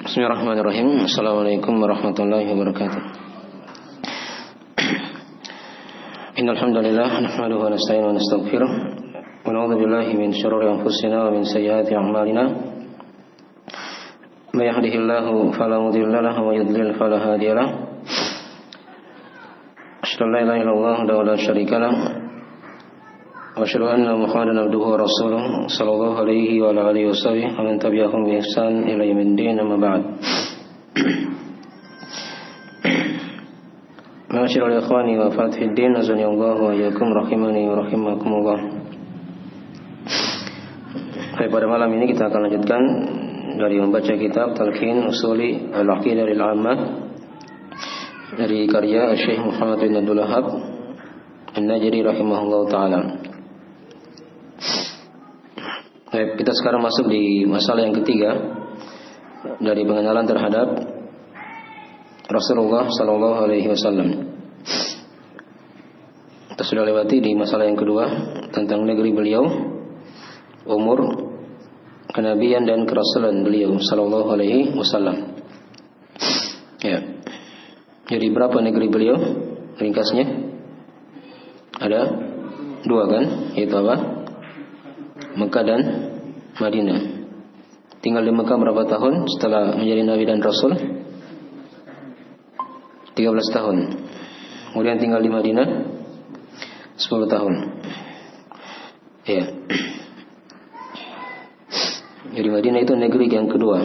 Bismillahirrahmanirrahim. Assalamualaikum warahmatullahi wabarakatuh. Innal hamdalillah nahmaduhu wa nasta'inuhu wa nastaghfiruh wa na'udzu billahi min shururi anfusina wa min sayyiati a'malina. May yahdihillahu fala mudilla lahu wa yudlil fala hadiya lahu. Asyhadu an la ilaha illallah wahdahu la syarika lahu wa asyhadu anna Muhammadan abduhu wa rasuluh sallallahu alaihi wa ala alihi wasallam wa man tabi'ahum bi ihsan ila yaumiddin, amma ba'd. Ma'asyiral ikhwani wa fatihiddin, azani Allah wa iyyakum rahimani wa rahimakumullah. Pada malam ini kita akan lanjutkan dari membaca kitab Talqin Usuli Al-Aqidah Al-Ammah dari karya Syekh Muhammad bin Abdul Wahhab An-Najdi rahimahullah ta'ala. Baik, kita sekarang masuk di masalah yang ketiga dari pengenalan terhadap Rasulullah sallallahu alaihi wasallam. Kita sudah lewati di masalah yang kedua tentang negeri beliau, umur, kenabian dan kerasulan beliau sallallahu alaihi wasallam. Ya. Jadi berapa negeri beliau? Ringkasnya ada dua kan? Yaitu apa? Mekah dan Madinah. Tinggal di Mekah berapa tahun setelah menjadi Nabi dan Rasul? 13 tahun. Kemudian tinggal di Madinah 10 tahun. Ya. Jadi Madinah itu negeri yang kedua,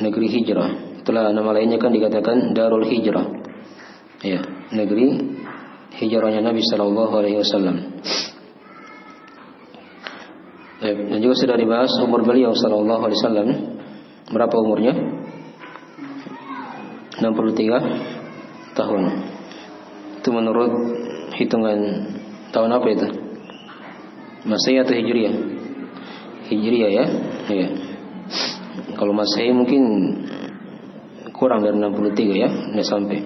negeri hijrah. Itulah nama lainnya kan dikatakan Darul Hijrah. Ya, negeri hijrahnya Nabi sallallahu alaihi wasallam. Dan juga sudah dibahas umur beliau sallallahu alaihi wasallam. Berapa umurnya? 63 tahun. Itu menurut hitungan tahun apa itu? Masehi atau Hijriyah? Hijriyah ya. Ya. Kalau Masehi mungkin kurang dari 63 ya, enggak sampai.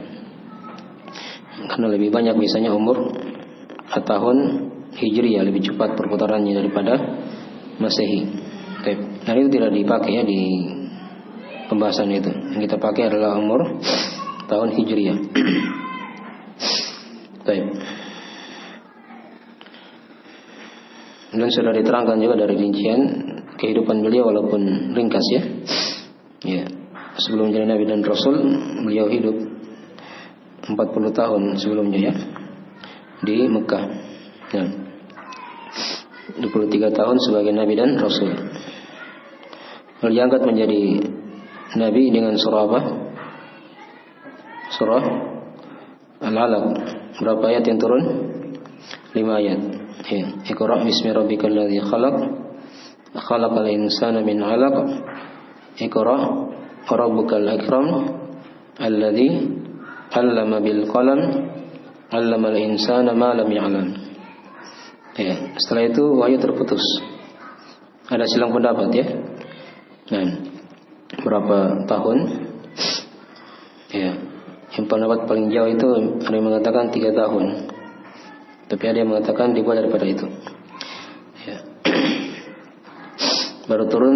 Karena lebih banyak biasanya umur tahun Hijriyah, lebih cepat perputarannya daripada Masehi. Nah itu tidak dipakai ya di pembahasan itu. Yang kita pakai adalah umur tahun Hijriyah. Baik. Dan sudah diterangkan juga dari rincian kehidupan beliau walaupun ringkas ya. Ya. Sebelum menjadi Nabi dan Rasul, beliau hidup 40 tahun sebelumnya ya di Mekah. Ya. 23 tahun sebagai Nabi dan Rasul. Lalu diangkat menjadi Nabi dengan surah apa? Surah Al-Alaq. Berapa ayat yang turun? 5 ayat. Ya. Iqra' bismi rabbikal ladzi khalaq. Khalaqal insana min 'alaq. Iqra' rabbukal akram. Alladzi 'allama bil qalam. 'allamal insana ma lam ya'lam. Ya, setelah itu wahyu terputus. Ada silang pendapat ya. Nah, berapa tahun? Ya, yang pendapat paling jauh itu ada yang mengatakan 3 tahun. Tapi ada yang mengatakan dibuat daripada itu. Ya. Baru turun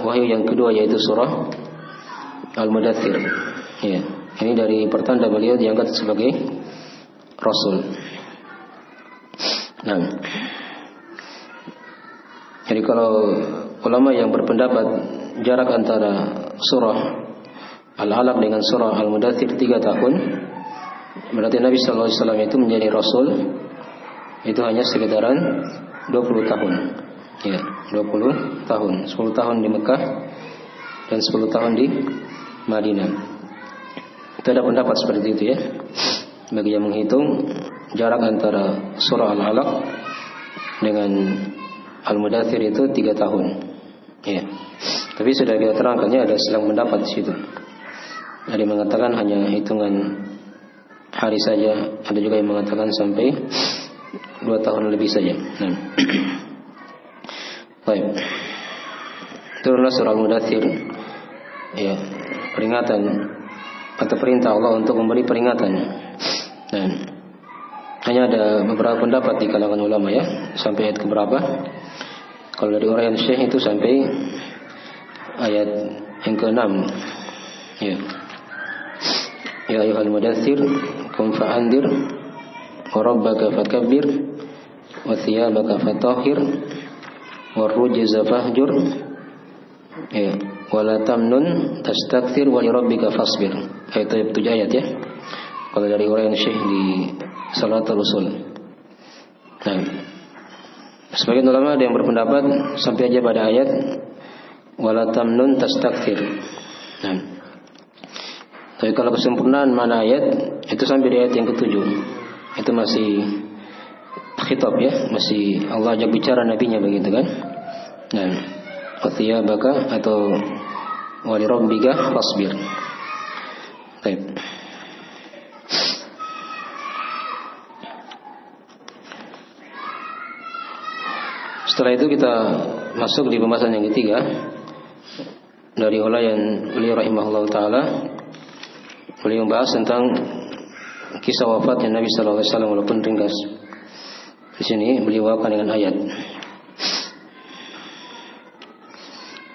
wahyu yang kedua yaitu surah Al-Mudaththir. Ya, ini dari pertanda beliau diangkat sebagai Rasul. Nah, jadi kalau ulama yang berpendapat jarak antara surah Al-Alaq dengan surah Al-Mudaththir 3 tahun, berarti Nabi sallallahu alaihi wasallam itu menjadi Rasul itu hanya sekitaran 20 tahun. Ya, 20 tahun. 10 tahun di Mekah dan 10 tahun di Madinah. Itu ada pendapat seperti itu ya. Bagi yang menghitung jarak antara surah Al-Alaq dengan Al-Mudaththir itu 3 tahun. Ya. Tapi sudah kita terangkannya ada silang pendapat di situ. Ada yang mengatakan hanya hitungan hari saja, ada juga yang mengatakan sampai 2 tahun lebih saja. Nah. Baik. Turunlah surah Al-Mudaththir. Ya, peringatan atau perintah Allah untuk memberi peringatan. Dan hanya ada beberapa pendapat di kalangan ulama ya, sampai ayat keberapa? Kalau dari uraian Syekh itu sampai ayat yang ke-6. Ya. Ya ayyuhal mudaththir qum fa'andir wa rabbaka fakabbir wa thiyabaka fatahhir wa rujza fahjur. Ya, wala tamnun tastakthir wa li rabbika fasbir. Ayat 7 ayat ya. Kalau dari uraian Syekh di Salatul Usul. Nah, sebagian ulama ada yang berpendapat sampai aja pada ayat wala tamnun tastakthir. Nah, tapi kalau kesempurnaan mana ayat itu sampai di ayat yang ke-7. Itu masih khitab ya, masih Allah ajak bicara nabinya begitu kan. Nah, wathiyabaka atau wali rabbika fasbir. Baik. Setelah itu kita masuk di pembahasan yang ketiga dari ulayan beliau rahimahullah taala. Beliau membahas tentang kisah wafatnya Nabi sallallahu alaihi wasallam walaupun ringkas. Di sini beliau bawakan dengan ayat.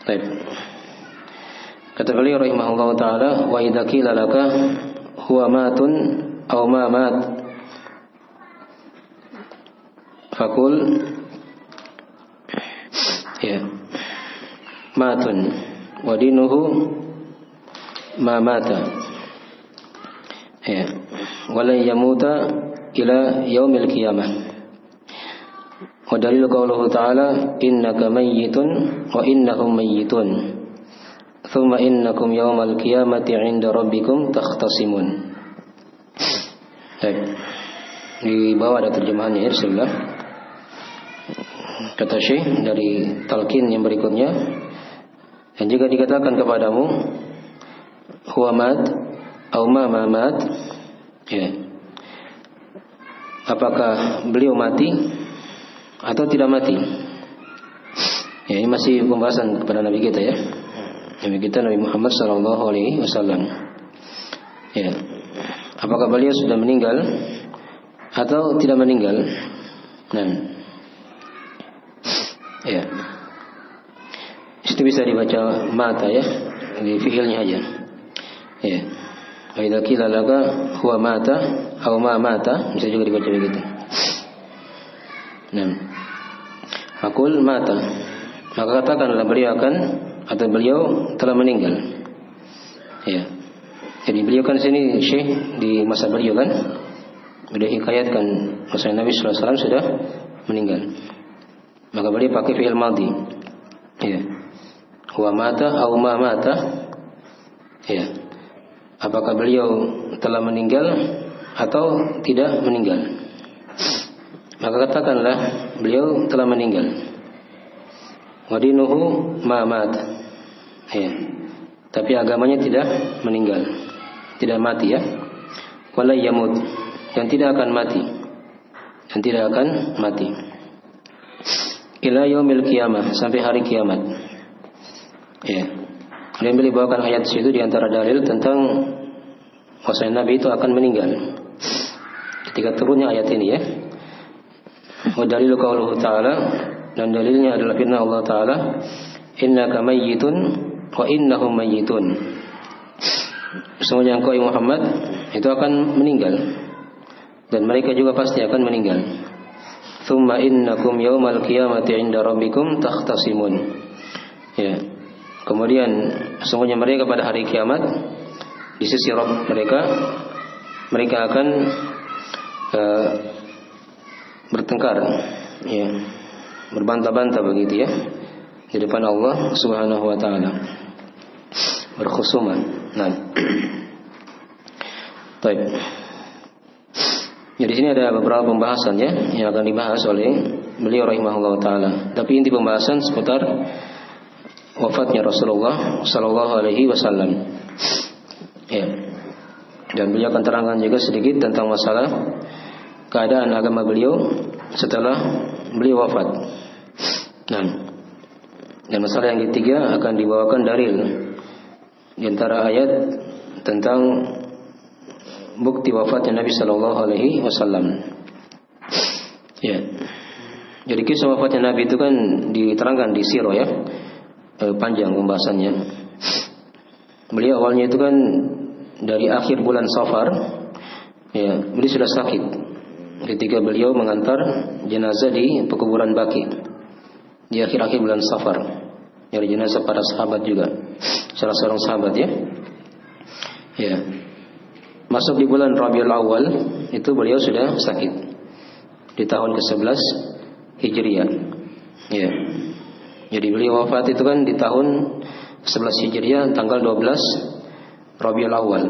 Baik. Kata beliau rahimahullah taala, wa idza qila laka huwa matun aw ma mat faqul ya matun wa dinuhu ma mata ya wala yamuta ila yaumil qiyamah. Wa dalil qauluhu ta'ala innaka mayyitun wa innahum mayyitun thumma innakum yaumal qiyamati 'inda rabbikum takhtasimun. Baik. Di bawah ada terjemahannya ya, bismillah. Kata Syekh dari talqin yang berikutnya, dan jika dikatakan kepadamu huwa mat atau ma mat ya, apakah beliau mati atau tidak mati? Ya, ini masih pembahasan kepada Nabi kita ya. Nabi kita Nabi Muhammad sallallahu alaihi wasallam. Ya. Apakah beliau sudah meninggal atau tidak meninggal? Nah. Ya. Itu bisa dibaca mata ya, di fiilnya aja. Ya. Wa idza qila laka huwa mata aw ma mata, bisa juga dibaca begitu. Nah. Fakul mata. Maka katakanlah beliau akan atau beliau telah meninggal. Ya. Jadi beliau kan sini Syekh di masa beliau kan sudah hikayatkan masa Nabi sallallahu alaihi wasallam sudah meninggal. Maka beliau pakai fi'il madhi. Ya. Huwa mata au ma mata. Ya. Apakah beliau telah meninggal atau tidak meninggal? Maka katakanlah beliau telah meninggal. Wadinuhu ma mat. Ya. Tapi agamanya tidak meninggal, tidak mati ya. Wala yamut, dan tidak akan mati, dan tidak akan mati. Ila yaumil qiyamah, sampai hari kiamat. Ya. Dan beliau bawakan ayat situ di antara dalil tentang bahwasanya Nabi itu akan meninggal ketika turunnya ayat ini ya. Wa dalilu qauluhu ta'ala, dan dalilnya adalah firman Allah Ta'ala, innaka mayyitun wa innahum mayyitun. Sesungguhnya engkau Muhammad itu akan meninggal dan mereka juga pasti akan meninggal. Thumma innakum yaumal qiyamati 'inda rabbikum takhtasimun. Ya. Kemudian sesungguhnya mereka pada hari kiamat di sisi Rabb mereka akan bertengkar ya, berbantah-bantah begitu ya di depan Allah Subhanahu wa taala, berkhusuman. Nah. Baik. Ya, di sini ada beberapa pembahasan ya yang akan dibahas oleh beliau rahimahullah taala. Tapi inti pembahasan seputar wafatnya Rasulullah sallallahu alaihi wasallam. Ya. Dan beliau akan terangkan juga sedikit tentang masalah keadaan agama beliau setelah beliau wafat. Nah. Dan masalah yang ketiga akan dibawakan dalil di antara ayat tentang bukti wafatnya Nabi sallallahu alaihi wasallam. Ya. Jadi kisah wafatnya Nabi itu kan diterangkan di sirah ya. Panjang pembahasannya. beliau awalnya itu kan dari akhir bulan Safar, ya, beliau sudah sakit ketika beliau mengantar jenazah di pekuburan Baqi di akhir-akhir bulan Safar, dari jenazah para sahabat juga, salah seorang sahabat ya. Ya, masuk di bulan Rabiul Awal itu beliau sudah sakit di tahun ke-11 Hijriah. Ya, jadi beliau wafat itu kan di tahun 11 Hijriah tanggal 12 Rabiul Awal.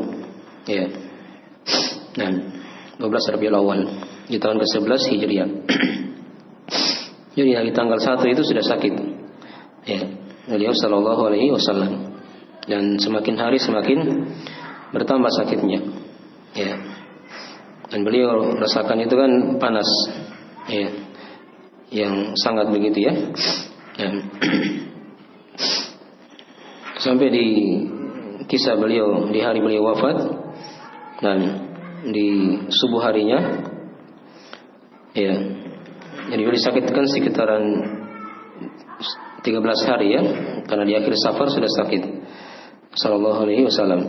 Ya. Nah, 12 Rabiul Awal di tahun ke-11 Hijriah. Jadi hari tanggal 1 itu sudah sakit. Ya, beliau sallallahu alaihi wasallam. Dan semakin hari semakin bertambah sakitnya. Ya. Dan beliau merasakan itu kan panas. Ya. Yang sangat begitu ya. Dan sampai di kisah beliau di hari beliau wafat, dan di subuh harinya, ya, jadi beliau disakitkan sekitaran 13 hari ya, karena di akhir Safar sudah sakit, sallallahu alaihi wasallam.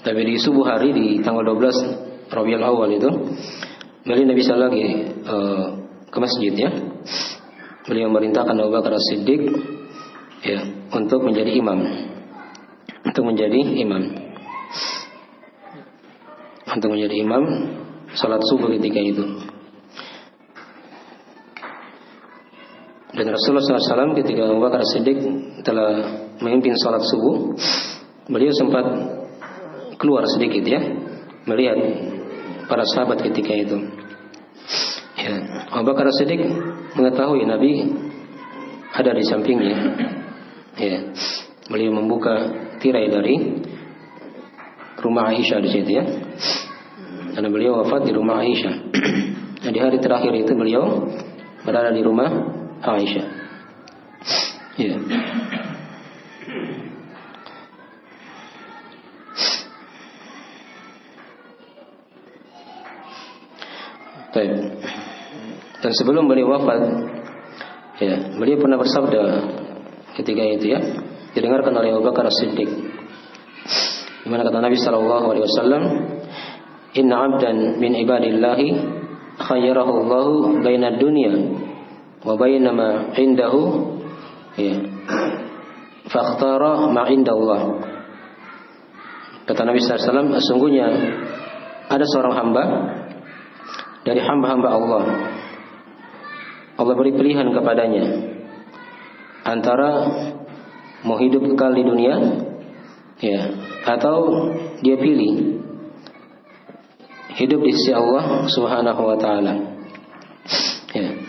Tapi di subuh hari di tanggal 12 Rabiul Awal itu, beliau tidak bisa lagi ke masjid ya. Beliau memerintahkan Abu Bakar As-Siddiq ya untuk menjadi imam. Untuk menjadi imam salat subuh ketika itu. Dan Rasulullah SAW ketika Abu Bakar As-Siddiq telah memimpin salat subuh, beliau sempat keluar sedikit ya, melihat para sahabat ketika itu. Ya, Abu Bakar As-Siddiq mengetahui Nabi ada di sampingnya. Ya, beliau membuka tirai dari rumah Aisyah di situ ya. Karena beliau wafat di rumah Aisyah. Nah, di hari terakhir itu beliau berada di rumah Aisyah. Ya. Baik. Dan sebelum beliau wafat, ya, beliau pernah bersabda ketika itu ya, didengarkan oleh Abu Bakar As-Siddiq. Di mana kata Nabi sallallahu alaihi wasallam, "Inna 'abdan min ibadillahi khayyarahu Allahu baina dunya wa baina ma 'indahu, ya, fakhtara ma 'indallah." Kata Nabi sallallahu alaihi wasallam, sesungguhnya ada seorang hamba dari hamba-hamba Allah. Allah beri pilihan kepadanya antara mau hidup kekal di dunia, ya, atau dia pilih hidup di sisi Allah Subhanahu wa taala. Ya.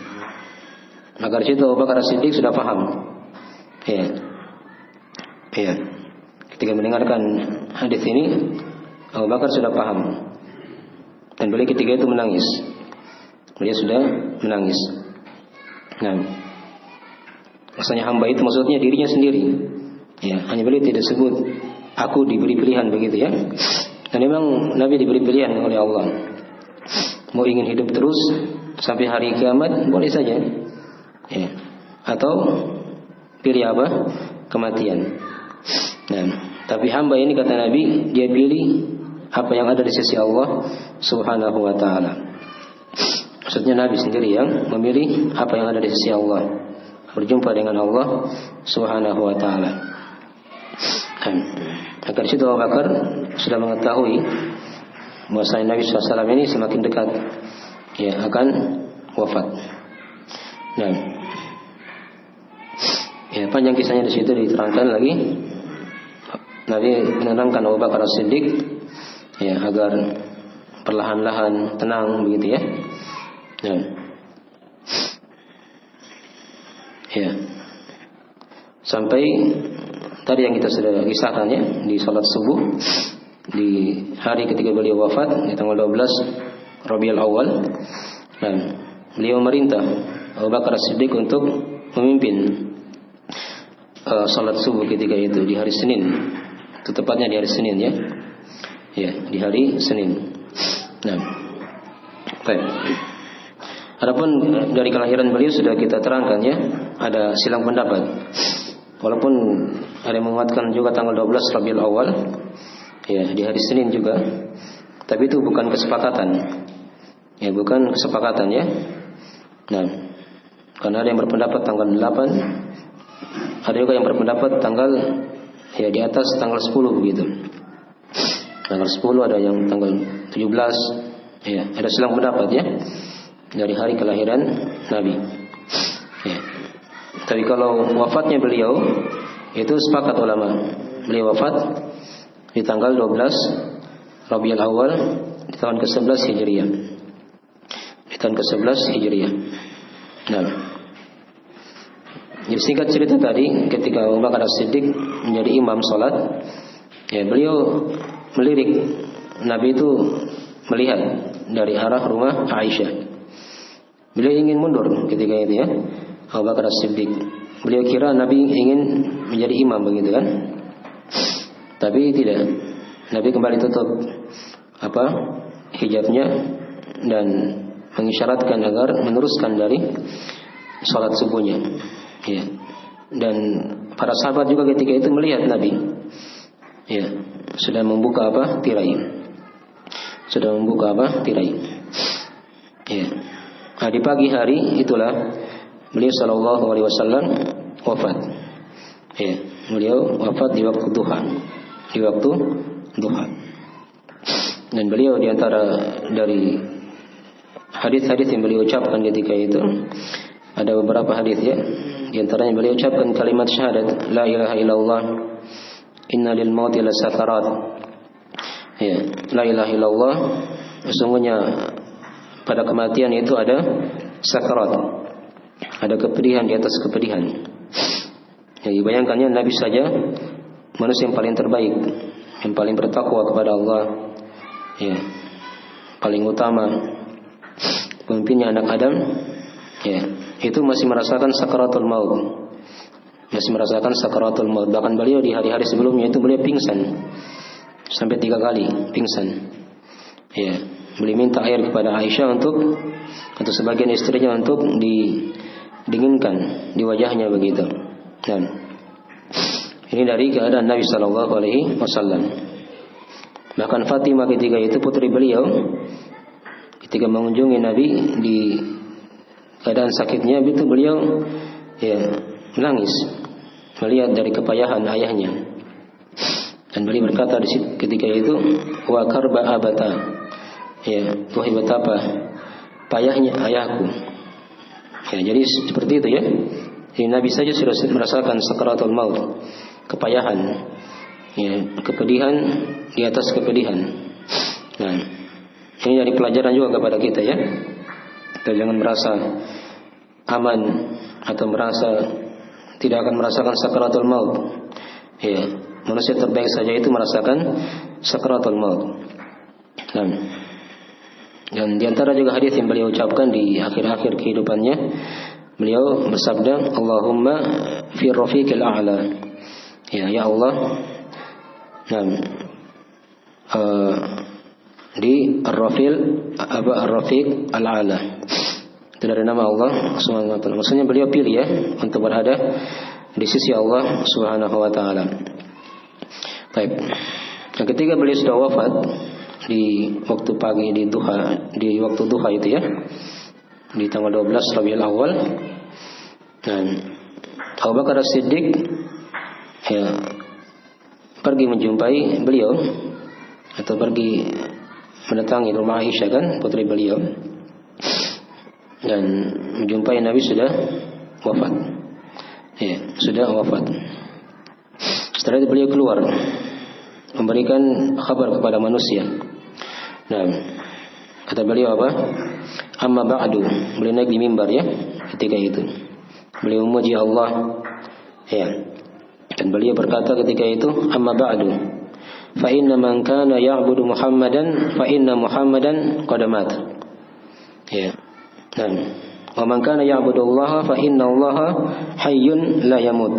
Maka dari situ Abu Bakar As-Siddiq sudah paham. Ya. Ya. Ketika mendengarkan hadis ini, Abu Bakar sudah paham. Dan beliau ketika itu menangis. Beliau sudah menangis. Nah, maksudnya hamba itu maksudnya dirinya sendiri. Ya, hanya beliau tidak sebut aku diberi pilihan begitu ya. Dan memang Nabi diberi pilihan oleh Allah. Mau ingin hidup terus sampai hari kiamat boleh saja. Ya. Atau pilih apa? Kematian. Nah, tapi hamba ini kata Nabi, dia pilih apa yang ada di sisi Allah Subhanahu wa taala. Maksudnya Nabi sendiri yang memilih apa yang ada di sisi Allah, berjumpa dengan Allah Subhanahu wa taala. Agar situ Abu Bakar sudah mengetahui bahwa Nabi SAW ini semakin dekat ya akan wafat. Nah, ya, panjang kisahnya di situ diterangkan lagi. Nabi menerangkan Abu Bakar As-Siddiq ya agar perlahan-lahan tenang begitu ya. Ya. Ya. Sampai tadi yang kita sudah kisahkan ya, di salat subuh di hari ketika beliau wafat di tanggal 12 Rabiul Awal, dan beliau memerintah Abu Bakar As-Siddiq untuk memimpin salat subuh ketika itu di hari Senin. Itu tepatnya di hari Senin ya. Ya, di hari Senin. Nah, baik. Adapun dari kelahiran beliau sudah kita terangkan ya, ada silang pendapat. Walaupun ada yang menguatkan juga tanggal 12 Rabiul Awal, ya di hari Senin juga, tapi itu bukan kesepakatan. Ya, bukan kesepakatan ya. Nah, karena ada yang berpendapat tanggal 8, ada juga yang berpendapat tanggal ya di atas tanggal 10 begitu. Tanggal 10 ada yang tanggal 17. Ya, ada silang pendapat ya dari hari kelahiran Nabi. Ya. Tapi kalau wafatnya beliau itu sepakat ulama. Beliau wafat di tanggal 12 Rabiul Awal di tahun ke-11 Hijriah. Di tahun ke-11 Hijriah. Nah, jadi singkat cerita tadi, ketika Abu Bakar As-Siddiq menjadi imam salat, ya beliau melirik. Nabi itu melihat dari arah rumah Aisyah. Beliau ingin mundur ketika itu ya, Abu Bakar As-Siddiq. Beliau kira Nabi ingin menjadi imam begitu kan? Tapi tidak. Nabi kembali tutup hijabnya dan mengisyaratkan agar meneruskan dari salat subuhnya. Ya. Dan para sahabat juga ketika itu melihat Nabi, ya, sudah membuka tirai. Sudah membuka tirai. Ya. Nah, di pagi hari itulah beliau sallallahu alaihi wasallam wafat. Ya, beliau wafat di waktu duha. Di waktu duha. Dan beliau di antara dari hadis-hadis yang beliau ucapkan ketika itu ada beberapa hadis ya. Di antaranya beliau ucapkan kalimat syahadat la ilaha illallah inna lil mauti lasakarat. Ya, la ilaha illallah, sesungguhnya pada kematian itu ada sakarat. Ada kepedihan di atas kepedihan. Jadi bayangkannya Nabi saja manusia yang paling terbaik, yang paling bertakwa kepada Allah, ya, paling utama, pemimpinnya anak Adam, ya, itu masih merasakan sakaratul maut. Masih merasakan sakaratul maut. Bahkan beliau di hari-hari sebelumnya itu beliau pingsan sampai 3 kali pingsan. Ya, beliau minta air kepada Aisyah untuk atau sebagian istrinya untuk didinginkan di wajahnya begitu. Dan ini dari keadaan Nabi Sallallahu Alaihi Wasallam. Bahkan Fatimah ketika itu putri beliau, ketika mengunjungi Nabi di keadaan sakitnya, itu beliau ya menangis melihat dari kepayahan ayahnya. Dan beliau berkata ketika itu, wa karba abata, ya, wahai betapa payahnya ayahku. Ya, jadi seperti itu ya. Jadi Nabi saja sudah merasakan sakaratul maut, kepayahan, ya, kepedihan di atas kepedihan. Nah, ini dari pelajaran juga kepada kita ya. Kita jangan merasa aman atau merasa tidak akan merasakan sakaratul maut. Ya, manusia terbaik saja itu merasakan sakaratul maut. Nah, dan di antara juga hadis yang beliau ucapkan di akhir-akhir kehidupannya, beliau bersabda, Allahumma fi rafiqil a'la. Ya Allah, di ar-rafiq al-a'la. Itu dari nama Allah Subhanahu wa taala. Maksudnya beliau pilih ya untuk berada di sisi Allah Subhanahu wa taala. Baik. Dan ketika beliau sudah wafat di waktu pagi di waktu duha itu ya, di tanggal 12 Rabiul Awal, dan Abu Bakar As-Siddiq ya pergi menjumpai beliau atau pergi mendatangi rumah Aisyah kan, putri beliau, dan menjumpai Nabi sudah wafat. Ya, sudah wafat. Setelah itu beliau keluar memberikan kabar kepada manusia. Nah, kata beliau apa? Amma ba'du. Beliau naik di mimbar ya ketika itu. Beliau memuji Allah. Ya. Dan beliau berkata ketika itu, amma ba'du. Fa inna man kana ya'budu Muhammadan fa inna Muhammadan qad mat. Ya. Dan wa man kana ya'budu Allah fa inna Allah hayyun la yamut.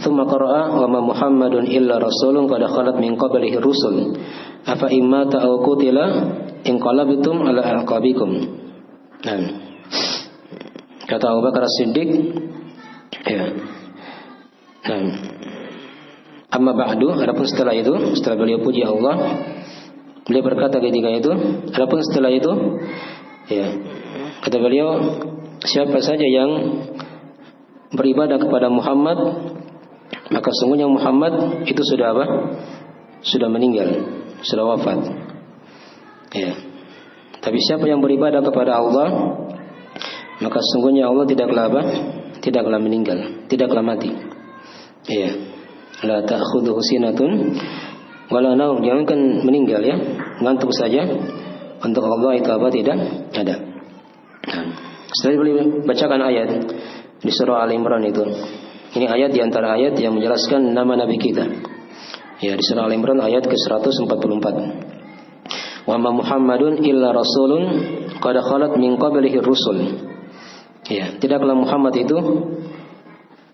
Thumma qara'a wa ma Muhammadun illa rasulun qad khalat min qablihi rusul. Afa imma ta'aw qutila inqalabtum ala aqabikum. Nah, kata Abu Bakar As-Siddiq, ya. Nah, amma ba'du, adapun setelah itu, setelah beliau puji Allah, beliau berkata ketika itu, adapun setelah itu, ya, kata beliau, siapa saja yang beribadah kepada Muhammad, maka sungguhnya Muhammad itu sudah apa? Sudah meninggal, sudah wafat. Ya. Tapi siapa yang beribadah kepada Allah, maka sungguhnya Allah tidaklah apa? Tidaklah meninggal, tidaklah mati. Ya. La ta'khudhuhu sinatun wala naum, jangankan meninggal ya, ngantuk saja. Untuk Allah itu apa? Tidak ada. Nah, setelah beliau bacakan ayat di surah Al-Imran itu. Ini ayat di antara ayat yang menjelaskan nama Nabi kita. Ya, di surah Al-Imran ayat ke-144. Wa ma Muhammadun illa rasulun qad khalat min qablihi rusul. Ya, tidaklah Muhammad itu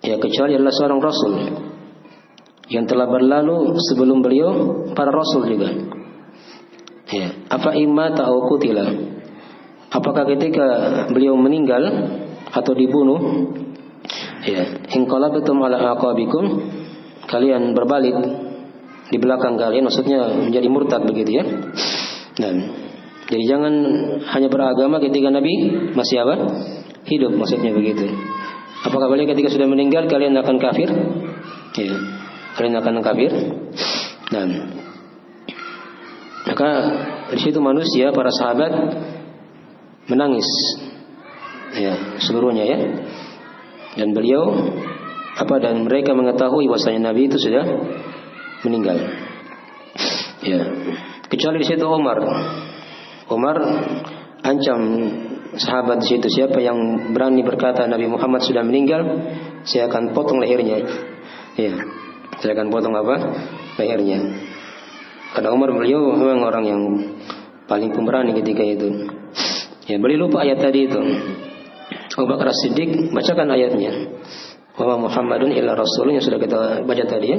ya kecuali adalah seorang rasul yang telah berlalu sebelum beliau para rasul juga. Ya, apa imma ta'u qutila? Apakah ketika beliau meninggal atau dibunuh, ya, inqalabatum ala aqabikum, kalian berbalik di belakang kalian, maksudnya menjadi murtad begitu ya. Dan jadi jangan hanya beragama ketika Nabi masih apa? Hidup, maksudnya begitu. Apakah beliau ketika sudah meninggal kalian akan kafir? Ya, kalian akan kafir. Dan maka di situ manusia, para sahabat menangis, ya, seluruhnya ya. Dan beliau dan mereka mengetahui bahwasanya Nabi itu sudah meninggal. Ya, kecuali di situ Umar ancam sahabat di situ, siapa yang berani berkata Nabi Muhammad sudah meninggal, saya akan potong lehernya. Ya, saya akan potong apa? Lehernya. Karena Umar beliau memang orang yang paling pemberani ketika itu. Ya, beliau lupa ayat tadi itu. Abu Bakar As-Siddiq bacakan ayatnya. Wa Muhammadun illa rasulun yang sudah kita baca tadi ya.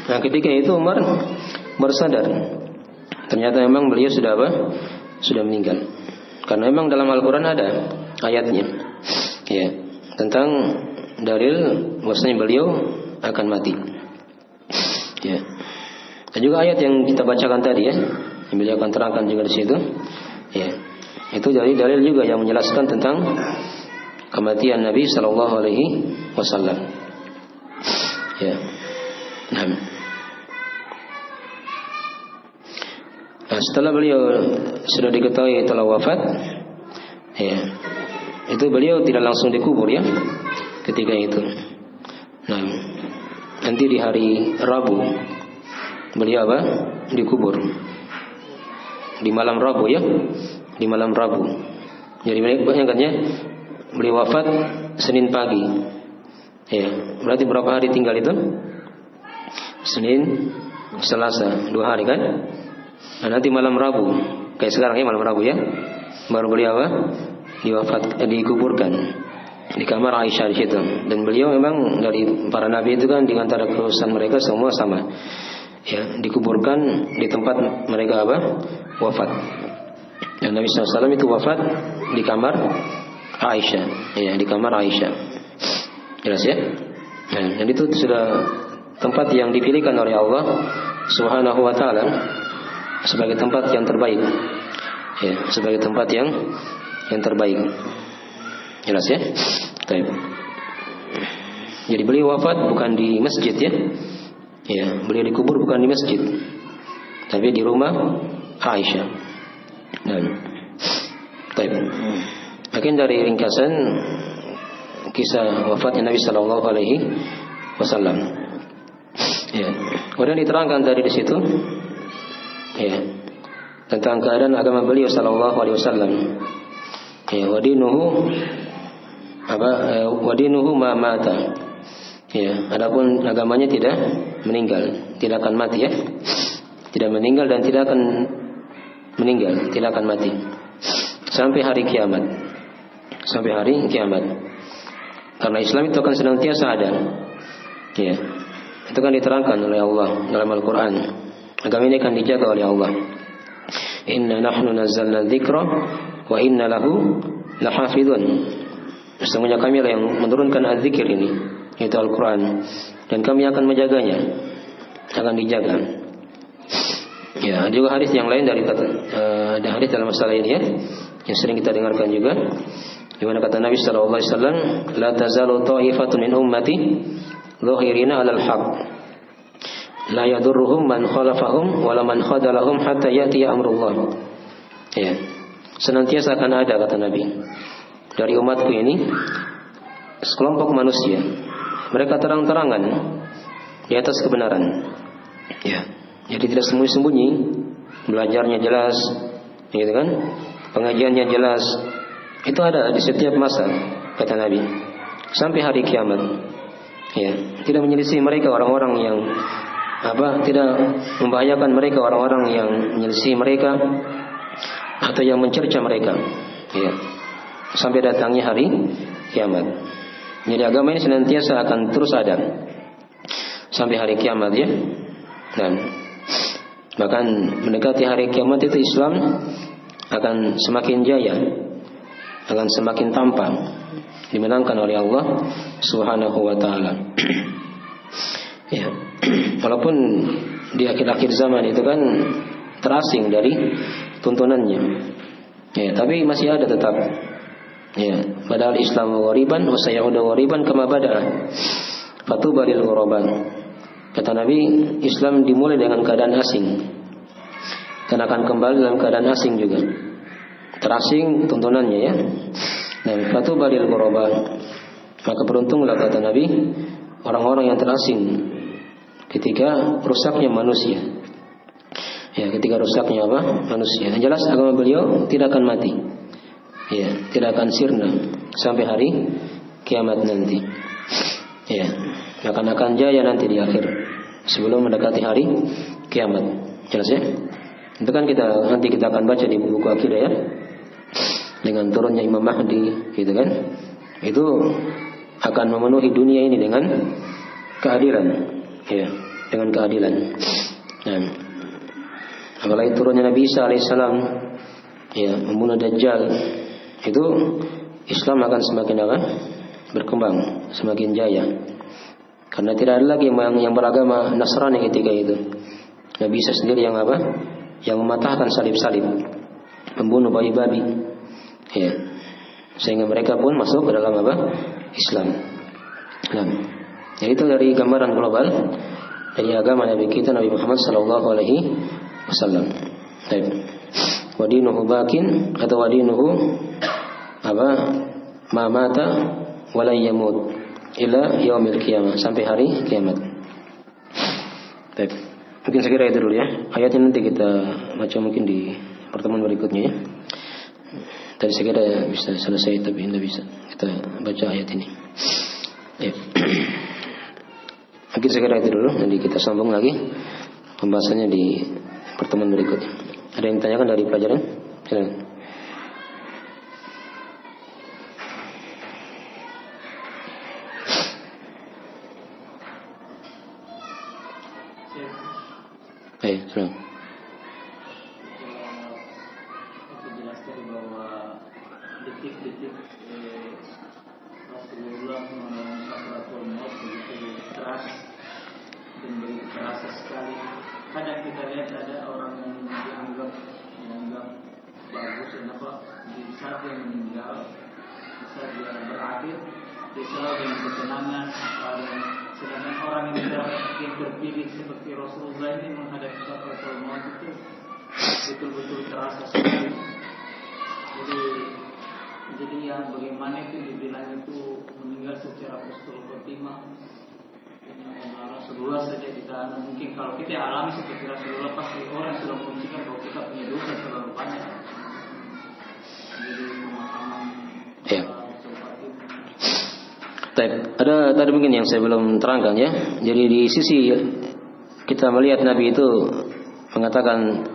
Nah, ketika itu Umar bersadar. Ternyata memang beliau sudah apa? Sudah meninggal. Karena memang dalam Al-Quran ada ayatnya. Ya, tentang dalil bahwasanya beliau akan mati. Ya. Dan juga ayat yang kita bacakan tadi ya, yang beliau akan terangkan juga di situ. Ya. Itu dari dalil juga yang menjelaskan tentang kematian Nabi sallallahu alaihi wasallam. Ya. Nah, setelah beliau sudah diketahui telah wafat, ya, itu beliau tidak langsung dikubur ya, ketika itu. Nah, nanti di hari Rabu beliau apa? Dikubur di malam Rabu ya, di malam Rabu. Jadi bayangkannya beliau wafat Senin pagi. Ya, berarti berapa hari tinggal itu? Senin, Selasa, 2 hari kan? Nah, nanti malam Rabu, kayak sekarang ya malam Rabu ya, baru beliau apa? Dikuburkan di kamar Aisyah di situ. Dan beliau memang dari para nabi itu kan, di antara keurusan mereka semua sama. Ya, dikuburkan di tempat mereka apa? Wafat. Dan Nabi SAW itu wafat di kamar Aisyah. Ya, di kamar Aisyah. Jelas ya? Nah, dan itu sudah tempat yang dipilihkan oleh Allah Subhanahu wa taala sebagai tempat yang terbaik. Ya, sebagai tempat yang terbaik. Jelas ya? Baik. Jadi beliau wafat bukan di masjid ya. Ya, beliau dikubur bukan di masjid, tapi di rumah Aisyah. Dan baik. Mungkin dari ringkasan kisah wafatnya Nabi sallallahu alaihi wasallam. Ya. Kemudian diterangkan dari di situ ya, tentang keadaan agama beliau sallallahu alaihi wasallam. Ya, wadinuhu ma mata. Ya, adapun agamanya tidak meninggal, tidak akan mati ya. Tidak meninggal dan tidak akan meninggal, tidak akan mati sampai hari kiamat. Sampai hari kiamat. Karena Islam itu akan senantiasa ada. Ya. Itu kan diterangkan oleh Allah dalam Al-Qur'an. Agama ini akan dijaga oleh Allah. Inna nahnu nazzalna dzikra wa inna lahu lahafizun. Sesungguhnya kami lah yang menurunkan az-zikir ini, yaitu Al-Quran, dan kami akan menjaganya, akan dijaga. Ya, ada juga hadis yang lain dari ada hadis dalam masalah ini ya, yang sering kita dengarkan juga, di mana kata Nabi sallallahu alaihi wasallam, la tazalu ta'ifatun min ummati dhahirina 'alal haqq la yadurruhum man khalafahum wala man khadalahum hatta ya'ti amrullah. Ya. Senantiasa akan ada, kata Nabi, dari umatku ini sekelompok manusia, mereka terang-terangan di atas kebenaran. Ya. Jadi tidak sembunyi-sembunyi, belajarnya jelas, gitu kan? Pengajiannya jelas. Itu ada di setiap masa, kata Nabi, sampai hari kiamat. Ya, tidak menyelisih mereka orang-orang yang tidak membahayakan mereka orang-orang yang menyelisih mereka atau yang mencerca mereka. Ya, sampai datangnya hari kiamat. Jadi agama ini senantiasa akan terus ada sampai hari kiamat ya. Dan bahkan mendekati hari kiamat itu Islam akan semakin jaya, akan semakin tampak, dimenangkan oleh Allah Subhanahu wa taala. Ya. Walaupun di akhir-akhir zaman itu kan terasing dari tuntunannya. Ya, tapi masih ada tetap. Ya, padahal Islam ghariban wa sayaudu ghariban kama bada'a. Fatuba lil ghuraban. Kata Nabi, Islam dimulai dengan keadaan asing dan akan kembali dalam keadaan asing juga. Terasing tuntunannya ya. Dan fatuba lil ghuraban. Maka beruntunglah, kata Nabi, orang-orang yang terasing ketika rusaknya manusia. Ya, ketika rusaknya manusia. Yang jelas agama beliau tidak akan mati. Ya, tidak akan sirna sampai hari kiamat nanti. Ya, akan jaya nanti di akhir sebelum mendekati hari kiamat. Jelas ya? Itu kan nanti kita akan baca di buku akidah ya. Dengan turunnya Imam Mahdi, gitu kan? Itu akan memenuhi dunia ini dengan keadilan. Ya, dengan keadilan. Nah, apalagi turunnya Nabi Isa alaihissalam, ya, membunuh Dajjal, itu Islam akan semakin berkembang, semakin jaya. Karena tidak ada lagi yang beragama Nasrani ketika itu. Nabi Isa sendiri yang yang mematahkan salib-salib, membunuh bayi-babi, ya, sehingga mereka pun masuk ke dalam Islam. Nah, ya, itu dari gambaran global dari agama Nabi kita Nabi Muhammad sallallahu alaihi wasallam. Baik. Wadinuhu bakin atau wadinuhu ma mata wala yamut ila yaumil qiyamah, sampai hari kiamat. Baik. Mungkin segera itu dulu ya. Ayatnya nanti kita baca mungkin di pertemuan berikutnya ya. Tadi segera bisa selesai tapi tidak bisa. Kita baca ayat ini. Ya. Mungkin segera itu dulu, nanti kita sambung lagi pembahasannya di pertemuan berikutnya. Ada yang ditanyakan dari pelajaran? Silakan. Baik, silakan. Jelas dari bahwa detik-detik Rasulullah mengalami sakaratul maut begitu keras dan begitu terasa sekali. Kadang kita lihat ada orang yang dianggap bagus dan di saat dia meninggal, di saat dia berakhir, dia selalu dengan ketenangan. Sedangkan orang yang terpilih seperti Rasulullah ini menghadapi sakaratul maut itu betul-betul terasa sekali. Jadi ya bagaimana itu dibilang itu meninggal secara husnul khotimah. Rasulullah saja kita mungkin kalau kita alami seperti Rasulullah, pasti orang sudah menunjukkan bahwa kita punya dosa terlalu banyak. Jadi pemahaman ya. Ada tadi mungkin yang saya belum terangkan ya. Jadi di sisi kita melihat Nabi itu mengatakan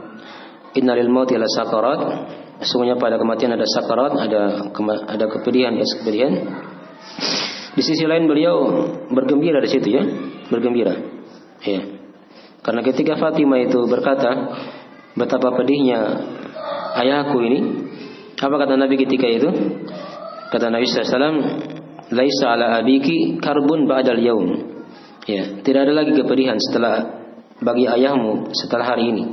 innalil mauti la sakarat, sesungguhnya pada kematian ada sakarat, ada kepedihan, kepedihan. Di sisi lain beliau bergembira di situ ya, bergembira. Ya. Karena ketika Fatimah itu berkata betapa pedihnya ayahku ini, Apa kata Nabi ketika itu? Kata Nabi SAW, laisa ala abiki karbun ba'dal yaum. Ya, tidak ada lagi kepedihan setelah bagi ayahmu setelah hari ini.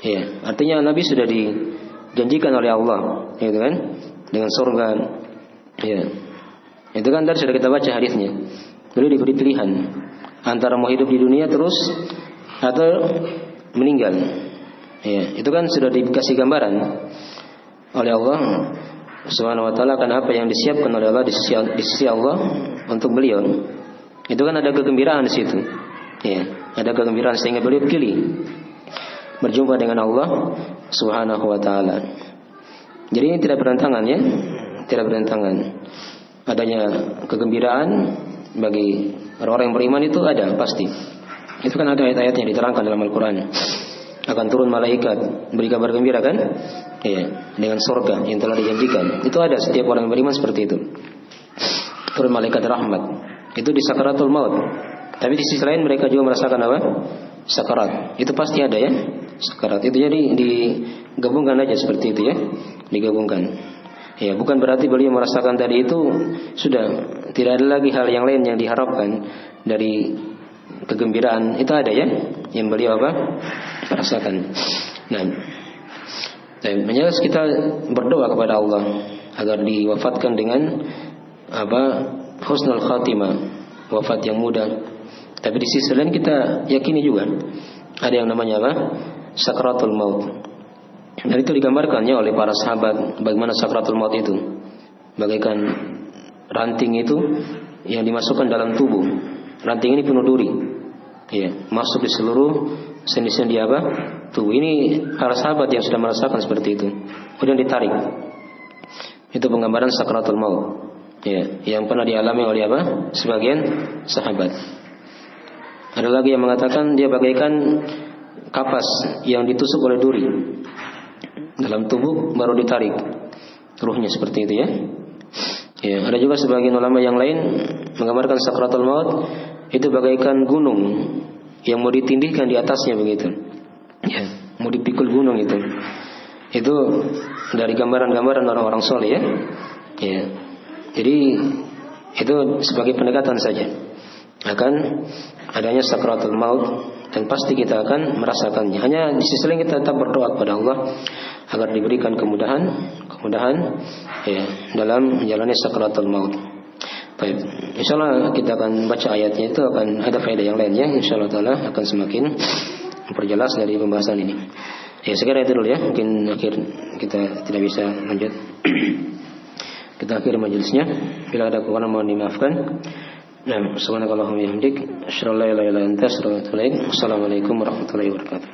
Ya, artinya Nabi sudah dijanjikan oleh Allah, gitu kan? Dengan surga. Ya. Itu kan tadi sudah kita baca hadisnya. Beliau diberi pilihan antara mau hidup di dunia terus atau meninggal. Ya, itu kan sudah dikasih gambaran oleh Allah Subhanahu wa taala kan apa yang disiapkan oleh Allah di sisi Allah untuk beliau. Itu kan ada kegembiraan di situ. Ya, ada kegembiraan sehingga beliau pilih berjumpa dengan Allah Subhanahu wa taala. Jadi ini tidak berantangan ya, tidak berantangan. Adanya kegembiraan bagi orang-orang yang beriman itu ada pasti. Itu kan ada ayat-ayat yang diterangkan dalam Al-Quran. Akan turun malaikat beri kabar gembira kan? Iya, dengan surga yang telah dijanjikan. Itu ada setiap orang yang beriman seperti itu. Turun malaikat rahmat. Itu di sakaratul maut. Tapi di sisi lain mereka juga merasakan apa? Sakarat. Itu pasti ada ya. Sakarat. Itu jadi digabungkan aja seperti itu ya. Digabungkan. Ya, bukan berarti beliau merasakan tadi itu sudah tidak ada lagi hal yang lain yang diharapkan dari kegembiraan. Itu ada ya, yang beliau apa? Merasakan. Nah, dan menjelas kita berdoa kepada Allah agar diwafatkan dengan apa? Husnul khatimah, wafat yang mudah. Tapi di sisi lain kita yakini juga ada yang namanya apa? Sakratul maut. Dan itu digambarkannya oleh para sahabat bagaimana sakratul maut itu. Bagaikan ranting itu yang dimasukkan dalam tubuh. Ranting ini penuh duri. Ya, masuk di seluruh sendi-sendi apa? Tubuh. Ini para sahabat yang sudah merasakan seperti itu. Kemudian ditarik. Itu penggambaran sakratul maut. Ya, yang pernah dialami oleh apa? Sebagian sahabat. Ada lagi yang mengatakan dia bagaikan kapas yang ditusuk oleh duri dalam tubuh baru ditarik ruhnya seperti itu ya. Ya, ada juga sebagian ulama yang lain menggambarkan sakratul maut itu bagaikan gunung yang mau ditindihkan di atasnya begitu. Ya, mau dipikul gunung itu. Itu dari gambaran-gambaran orang-orang soleh ya. Ya. Jadi itu sebagai pendekatan saja akan adanya sakratul maut dan pasti kita akan merasakannya. Hanya di sisi lain kita tetap berdoa kepada Allah agar diberikan kemudahan ya, dalam menjalani sakratul maut. Baik, insyaallah kita akan baca ayatnya, itu akan ada faedah yang lainnya. Insyaallah taala akan semakin memperjelas dari pembahasan ini. Ya, sekarang itu dulu ya. Mungkin akhir kita tidak bisa lanjut. Kita akhiri majelisnya. Bila ada kekurangan mohon dimaafkan. Nah, subhanakallahumma wa bihamdik, asyhadu an la ilaha illa anta, astaghfiruka wa atubu ilaik. Assalamualaikum warahmatullahi wabarakatuh.